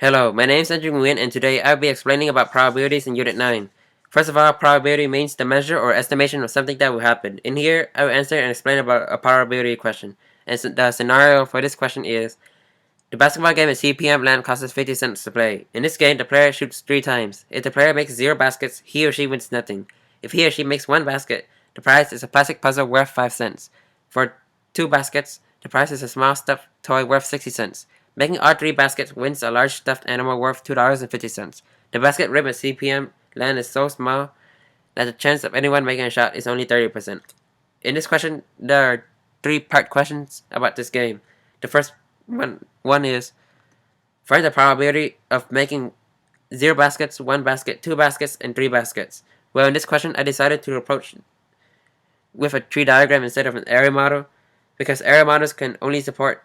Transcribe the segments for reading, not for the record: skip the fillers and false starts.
Hello, my name is Andrew Nguyen, and today I'll be explaining about probabilities in Unit 9. First of all, probability means the measure or estimation of something that will happen. In here, I will answer and explain about a probability question. And the scenario for this question is, the basketball game at CPM land costs 50 cents to play. In this game, the player shoots 3 times. If the player makes 0 baskets, he or she wins nothing. If he or she makes 1 basket, the prize is a plastic puzzle worth 5 cents. For 2 baskets, the prize is a small stuffed toy worth 60 cents. Making all 3 baskets wins a large stuffed animal worth $2.50. The basket rim at CPM land is so small that the chance of anyone making a shot is only 30%. In this question, there are 3-part questions about this game. The first one is, find the probability of making 0 baskets, 1 basket, 2 baskets, and 3 baskets. Well, in this question, I decided to approach with a tree diagram instead of an area model, because area models can only support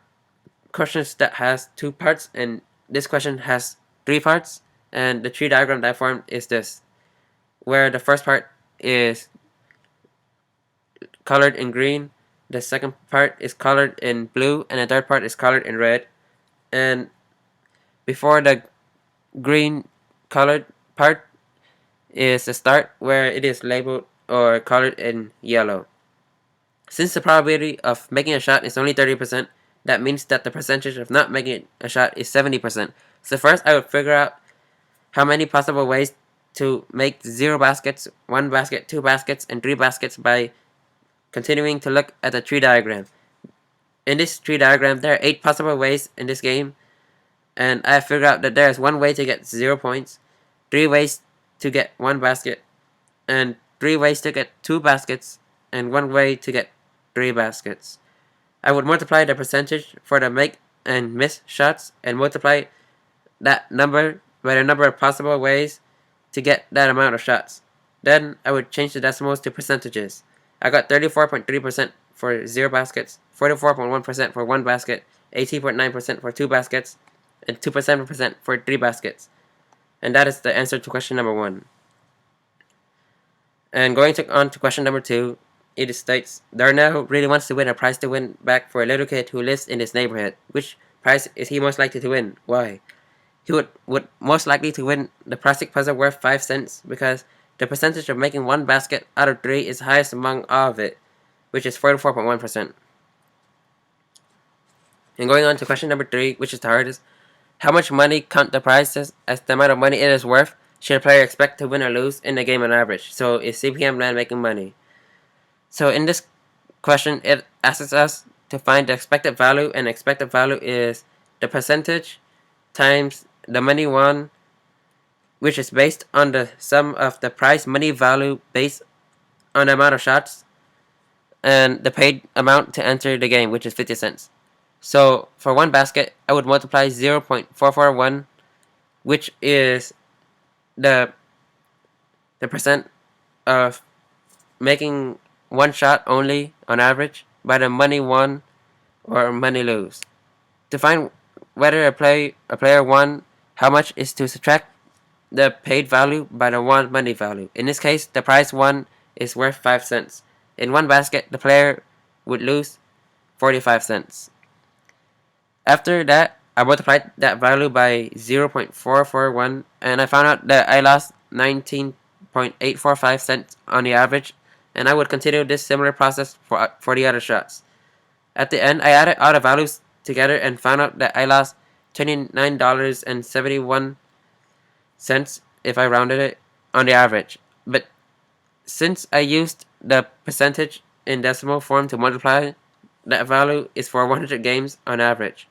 questions that has 2 parts, and this question has 3 parts, and the tree diagram that I formed is this, where the first part is colored in green, the second part is colored in blue, and the third part is colored in red. And before the green colored part is the start, where it is labeled or colored in yellow. Since the probability of making a shot is only 30%, that means that the percentage of not making a shot is 70%. So first I would figure out how many possible ways to make 0 baskets, 1 basket, 2 baskets, and 3 baskets by continuing to look at the tree diagram. In this tree diagram, there are 8 possible ways in this game, and I have figured out that there is 1 way to get 0 points, 3 ways to get 1 basket, and 3 ways to get 2 baskets, and 1 way to get 3 baskets. I would multiply the percentage for the make and miss shots and multiply that number by the number of possible ways to get that amount of shots. Then I would change the decimals to percentages. I got 34.3% for 0 baskets, 44.1% for 1 basket, 18.9% for 2 baskets, and 2.7% for 3 baskets. And that is the answer to question number 1. And going on to question number 2, it states, Darnell really wants to win a prize to win back for a little kid who lives in this neighborhood. Which prize is he most likely to win? Why? He would most likely to win the plastic puzzle worth 5 cents because the percentage of making 1 basket out of 3 is highest among all of it, which is 44.1%. And going on to question number 3, which is the hardest, how much money count the prize as the amount of money it is worth should a player expect to win or lose in the game on average? So is CPM land making money? So in this question, it asks us to find the expected value, and expected value is the percentage times the money won, which is based on the sum of the prize money value based on the amount of shots and the paid amount to enter the game, which is 50 cents. So for 1 basket, I would multiply 0.441, which is the percent of making 1 shot only on average by the money won or money lose. To find whether a player won, how much is to subtract the paid value by the won money value. In this case, the prize won is worth 5 cents. In 1 basket, the player would lose 45 cents. After that, I multiplied that value by 0.441, and I found out that I lost 19.845 cents on the average, and I would continue this similar process for the other shots. At the end, I added all the values together and found out that I lost $29.71 if I rounded it on the average. But since I used the percentage in decimal form to multiply, that value is for 100 games on average.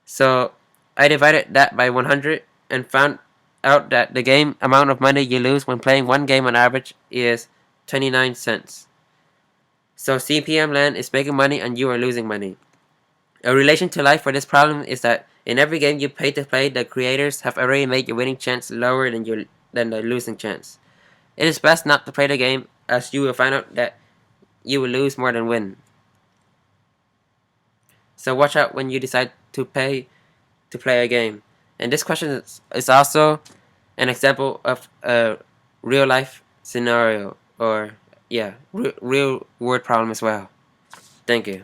So I divided that by 100 and found out that the game amount of money you lose when playing 1 game on average is 29 cents. So CPM land is making money and you are losing money. A relation to life for this problem is that in every game you pay to play, the creators have already made your winning chance lower than the losing chance. It is best not to play the game, as you will find out that you will lose more than win. So watch out when you decide to pay to play a game. And this question is also an example of a real life scenario, or real world problem as well. Thank you.